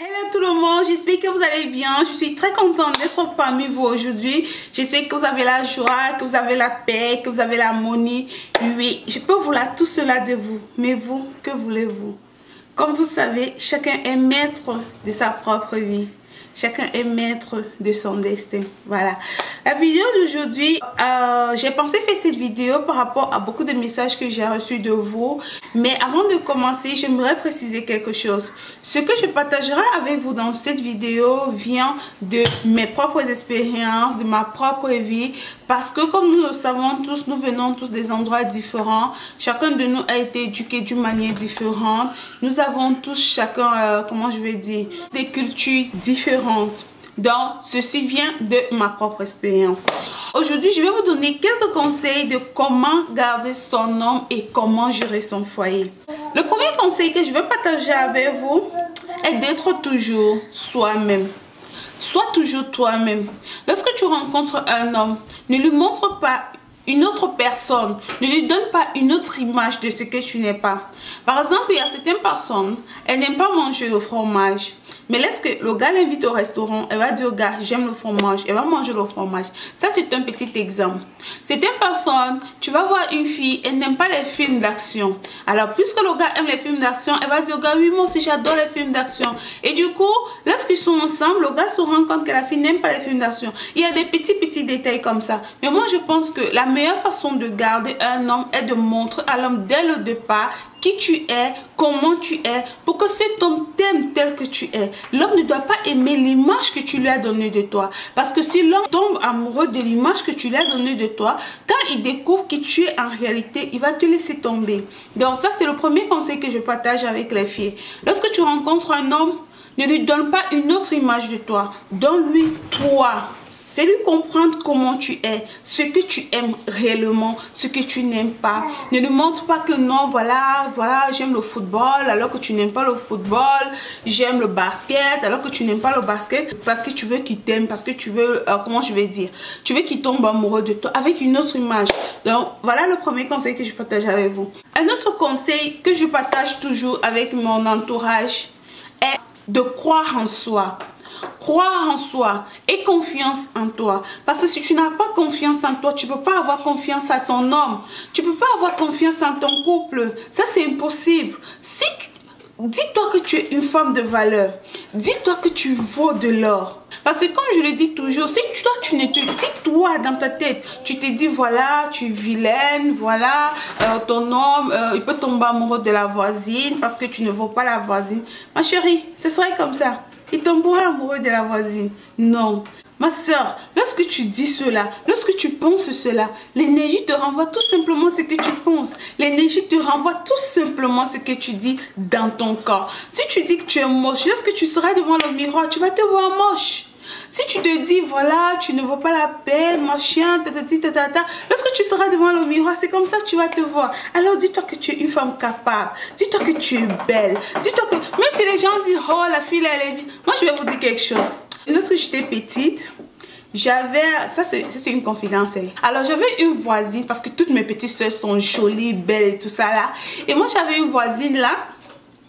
Hello tout le monde, j'espère que vous allez bien. Je suis très contente d'être parmi vous aujourd'hui. J'espère que vous avez la joie, que vous avez la paix, que vous avez l'harmonie. Oui, je peux vouloir tout cela de vous. Mais vous, que voulez-vous? Comme vous savez, chacun est maître de sa propre vie. Chacun est maître de son destin. Voilà. La vidéo d'aujourd'hui, j'ai pensé faire cette vidéo par rapport à beaucoup de messages que j'ai reçus de vous. Mais avant de commencer, j'aimerais préciser quelque chose. Ce que je partagerai avec vous dans cette vidéo vient de mes propres expériences, de ma propre vie. Parce que comme nous le savons tous, nous venons tous des endroits différents. Chacun de nous a été éduqué d'une manière différente. Nous avons tous chacun, comment je vais dire, des cultures différentes. Donc, ceci vient de ma propre expérience. Aujourd'hui, je vais vous donner quelques conseils de comment garder son homme et comment gérer son foyer. Le premier conseil que je vais partager avec vous est d'être toujours soi-même. Sois toujours toi-même. Lorsque tu rencontres un homme, ne lui montre pas une autre personne. Ne lui donne pas une autre image de ce que tu n'es pas. Par exemple, il y a certaines personnes, elles n'aiment pas manger le fromage. Mais lorsque le gars l'invite au restaurant, elle va dire au gars, j'aime le fromage. Elle va manger le fromage. Ça, c'est un petit exemple. Certaines personnes, tu vas voir une fille, elle n'aime pas les films d'action. Alors, puisque le gars aime les films d'action, elle va dire au gars, oui, moi aussi, j'adore les films d'action. Et du coup, lorsqu'ils sont ensemble, le gars se rend compte que la fille n'aime pas les films d'action. Il y a des petits détails comme ça. Mais moi, je pense que la meilleure façon de garder un homme est de montrer à l'homme dès le départ qui tu es, comment tu es, pour que cet homme t'aime tel que tu es. L'homme ne doit pas aimer l'image que tu lui as donnée de toi. Parce que si l'homme tombe amoureux de l'image que tu lui as donnée de toi, quand il découvre qui tu es en réalité, il va te laisser tomber. Donc ça, c'est le premier conseil que je partage avec les filles. Lorsque tu rencontres un homme, ne lui donne pas une autre image de toi. Donne-lui toi. Fais-lui comprendre comment tu es, ce que tu aimes réellement, ce que tu n'aimes pas. Ne lui montre pas que non, voilà, j'aime le football alors que tu n'aimes pas le football. J'aime le basket alors que tu n'aimes pas le basket. Parce que tu veux qu'il t'aime, parce que tu veux, comment je vais dire, tu veux qu'il tombe amoureux de toi avec une autre image. Donc, voilà le premier conseil que je partage avec vous. Un autre conseil que je partage toujours avec mon entourage est de croire en soi. Croire en soi et confiance en toi. Parce que si tu n'as pas confiance en toi, tu ne peux pas avoir confiance à ton homme. Tu ne peux pas avoir confiance en ton couple. Ça, c'est impossible. Dis-toi que tu es une femme de valeur. Dis-toi que tu vaux de l'or. Parce que comme je le dis toujours, si toi tu ne te dis toi dans ta tête, tu te dis voilà, tu es vilaine, voilà, ton homme, il peut tomber amoureux de la voisine parce que tu ne vaux pas la voisine. Ma chérie, ce serait comme ça. Il tombera amoureux de la voisine. Non. Ma soeur, lorsque tu dis cela, lorsque tu penses cela, l'énergie te renvoie tout simplement ce que tu penses. L'énergie te renvoie tout simplement ce que tu dis dans ton corps. Si tu dis que tu es moche, lorsque tu seras devant le miroir, tu vas te voir moche. Si tu te dis, voilà, tu ne vaux pas la peine, mon chien, lorsque tu seras devant le miroir, c'est comme ça que tu vas te voir. Alors dis-toi que tu es une femme capable. Dis-toi que tu es belle. Dis-toi que, même si les gens disent, oh, la fille, elle est vite. Moi, je vais vous dire quelque chose. Lorsque j'étais petite, j'avais, ça c'est une confidence. Alors j'avais une voisine, parce que toutes mes petites soeurs sont jolies, belles et tout ça là. Et moi, j'avais une voisine là.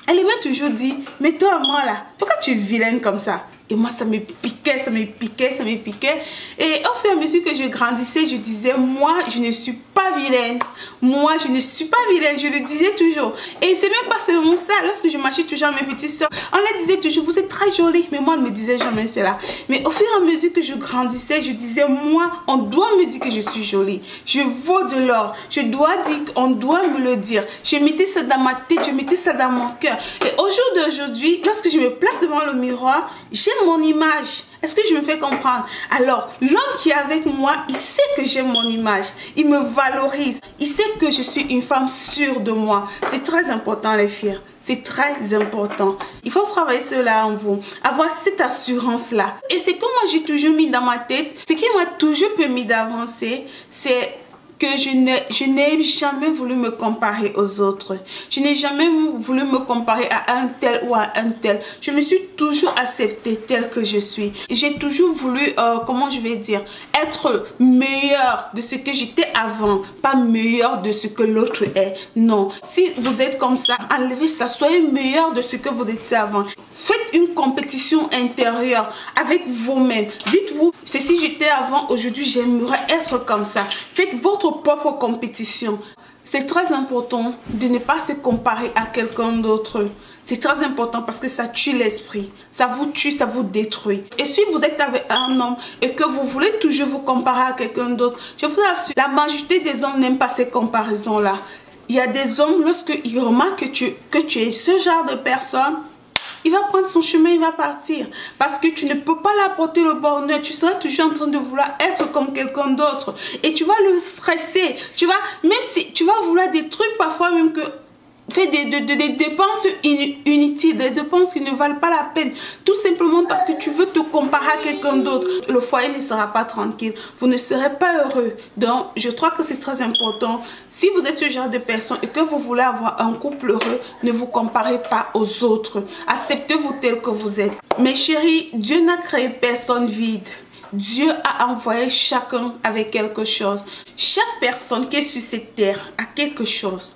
Elle m'a toujours dit, mais toi, moi là, pourquoi tu es vilaine comme ça? Et moi, ça me piquait, ça me piquait, ça me piquait. Et au fur et à mesure que je grandissais, je disais, moi, je ne suis pas vilaine. Moi, je ne suis pas vilaine. Je le disais toujours. Et c'est même pas seulement ça. Lorsque je marchais toujours à mes petites soeurs, on leur disait toujours, vous êtes très jolie. Mais moi, on ne me disait jamais cela. Mais au fur et à mesure que je grandissais, je disais, moi, on doit me dire que je suis jolie. Je vaux de l'or. Je dois dire, on doit me le dire. Je mettais ça dans ma tête, je mettais ça dans mon cœur. Et au jour d'aujourd'hui, lorsque je me place devant le miroir, j'aime mon image. Est-ce que je me fais comprendre? Alors, l'homme qui est avec moi, il sait que j'aime mon image. Il me valorise. Il sait que je suis une femme sûre de moi. C'est très important, les filles. C'est très important. Il faut travailler cela en vous. Avoir cette assurance-là. Et c'est que moi, j'ai toujours mis dans ma tête. Ce qui m'a toujours permis d'avancer, c'est que je n'ai jamais voulu me comparer aux autres. Je n'ai jamais voulu me comparer à un tel ou à un tel. Je me suis toujours acceptée telle que je suis. J'ai toujours voulu, comment je vais dire, être meilleure de ce que j'étais avant, pas meilleure de ce que l'autre est. Non. Si vous êtes comme ça, enlevez ça. Soyez meilleure de ce que vous étiez avant. Faites une compétition intérieure avec vous-même. Dites-vous, si j'étais avant, aujourd'hui j'aimerais être comme ça. Faites votre propre compétition. C'est très important de ne pas se comparer à quelqu'un d'autre. C'est très important parce que ça tue l'esprit. Ça vous tue, ça vous détruit. Et si vous êtes avec un homme et que vous voulez toujours vous comparer à quelqu'un d'autre, je vous assure, la majorité des hommes n'aiment pas ces comparaisons-là. Il y a des hommes, lorsqu'ils remarquent que tu es ce genre de personne, il va prendre son chemin, il va partir. Parce que tu ne peux pas l'apporter le bonheur. Tu seras toujours en train de vouloir être comme quelqu'un d'autre. Et tu vas le stresser. Même si tu vas vouloir des trucs parfois même que... Fait des dépenses inutiles, des dépenses qui ne valent pas la peine. Tout simplement parce que tu veux te comparer à quelqu'un d'autre. Le foyer ne sera pas tranquille. Vous ne serez pas heureux. Donc, je crois que c'est très important. Si vous êtes ce genre de personne et que vous voulez avoir un couple heureux, ne vous comparez pas aux autres. Acceptez-vous tel que vous êtes. Mes chéris, Dieu n'a créé personne vide. Dieu a envoyé chacun avec quelque chose. Chaque personne qui est sur cette terre a quelque chose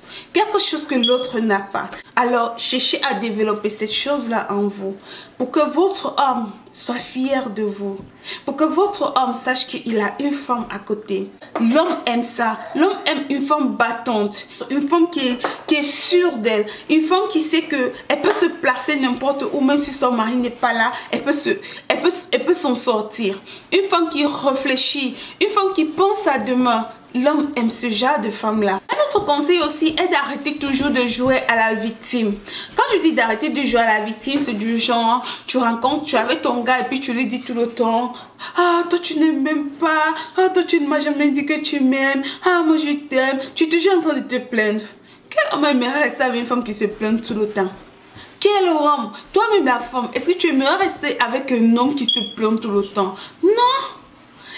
que l'autre n'a pas. Alors, cherchez à développer cette chose-là en vous pour que votre homme soit fier de vous. Pour que votre homme sache qu'il a une femme à côté. L'homme aime ça. L'homme aime une femme battante. Une femme qui est sûre d'elle. Une femme qui sait qu'elle peut se placer n'importe où, même si son mari n'est pas là. Elle peut s'en sortir. Une femme qui réfléchit. Une femme qui pense à demain. L'homme aime ce genre de femme-là. Un autre conseil aussi est d'arrêter toujours de jouer à la victime. Quand je dis d'arrêter de jouer à la victime, c'est du genre, tu es avec ton gars et puis tu lui dis tout le temps, ah, toi tu ne m'aimes pas, ah, toi tu ne m'as jamais dit que tu m'aimes, ah, moi je t'aime. Tu es toujours en train de te plaindre. Quel homme aimerait rester avec une femme qui se plaint tout le temps? Quel homme? Toi-même la femme, est-ce que tu aimerais rester avec un homme qui se plaint tout le temps? Non!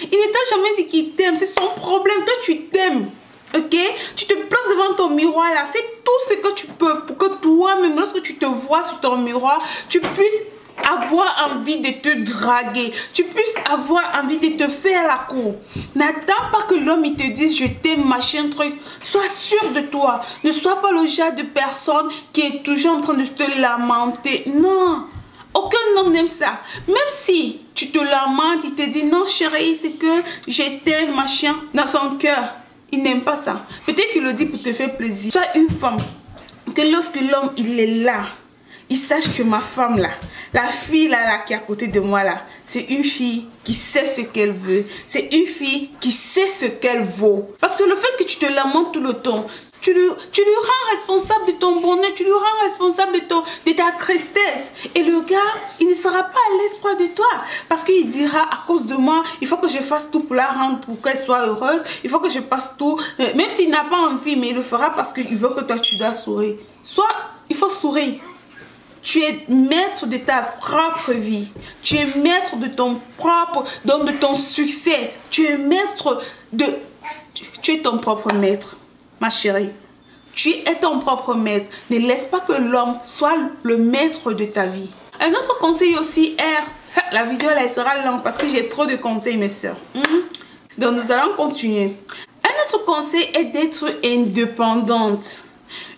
Il ne t'a jamais dit qu'il t'aime, c'est son problème. Toi, tu t'aimes, ok? Tu te places devant ton miroir là, fais tout ce que tu peux pour que toi-même, lorsque tu te vois sur ton miroir, tu puisses avoir envie de te draguer, tu puisses avoir envie de te faire la cour. N'attends pas que l'homme il te dise je t'aime, machin, truc. Sois sûr de toi. Ne sois pas le genre de personne qui est toujours en train de te lamenter. Non. Aucun homme n'aime ça. Même si tu te lamentes, il te dit non chérie, c'est que j'étais machin dans son cœur. Il n'aime pas ça. Peut-être qu'il le dit pour te faire plaisir. Sois une femme que lorsque l'homme il est là, il sache que ma femme là, la fille là qui est à côté de moi là, c'est une fille qui sait ce qu'elle veut. C'est une fille qui sait ce qu'elle vaut. Parce que le fait que tu te lamentes tout le temps, tu lui rends responsable de ton bonheur, tu lui rends responsable de ta tristesse. Et le gars, il ne sera pas à l'aise près de toi. Parce qu'il dira, à cause de moi, il faut que je fasse tout pour la rendre, pour qu'elle soit heureuse. Il faut que je passe tout. Même s'il n'a pas envie, mais il le fera parce qu'il veut que toi, tu dois sourire. Soit, il faut sourire. Tu es maître de ta propre vie. Tu es maître de ton propre, donc de ton succès. Tu es maître de... Tu es ton propre maître. Ma chérie, tu es ton propre maître. Ne laisse pas que l'homme soit le maître de ta vie. Un autre conseil aussi est... La vidéo là, elle sera longue parce que j'ai trop de conseils, mes soeurs. Donc, nous allons continuer. Un autre conseil est d'être indépendante.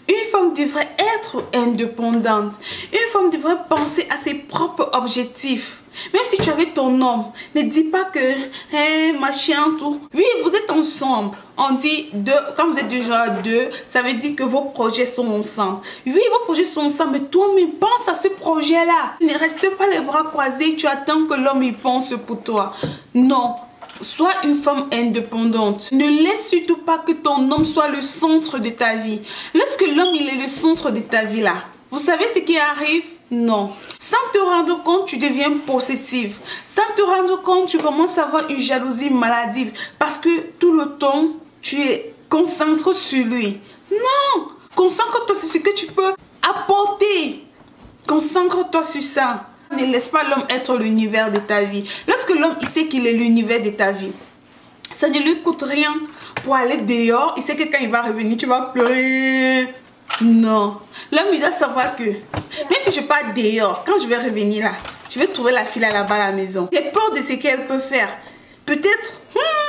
Une femme devrait être indépendante. Une femme devrait penser à ses propres objectifs. Même si tu es avec ton homme, ne dis pas que, machin, tout. Oui, vous êtes ensemble. On dit deux, quand vous êtes déjà deux, ça veut dire que vos projets sont ensemble. Oui, vos projets sont ensemble, mais toi-même pense à ce projet-là. Ne reste pas les bras croisés, tu attends que l'homme y pense pour toi. Non. Sois une femme indépendante. Ne laisse surtout pas que ton homme soit le centre de ta vie. Lorsque l'homme il est le centre de ta vie là, vous savez ce qui arrive? Non. Sans te rendre compte, tu deviens possessive. Sans te rendre compte, tu commences à avoir une jalousie maladive. Parce que tout le temps, tu es concentré sur lui. Non! Concentre-toi sur ce que tu peux apporter. Concentre-toi sur ça. Ne laisse pas l'homme être l'univers de ta vie. Lorsque l'homme il sait qu'il est l'univers de ta vie, ça ne lui coûte rien pour aller dehors. Il sait que quand il va revenir, tu vas pleurer. Non. L'homme il doit savoir que même si je pars dehors, quand je vais revenir là, je vais trouver la fille là-bas à la maison. J'ai peur de ce qu'elle peut faire. Peut-être,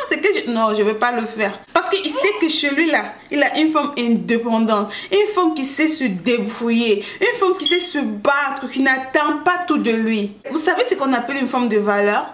c'est que non, je ne vais pas le faire. Parce qu'il sait que chez lui là, il a une femme indépendante, une femme qui sait se débrouiller, une femme qui sait se battre, qui n'attend pas tout de lui. Vous savez ce qu'on appelle une femme de valeur?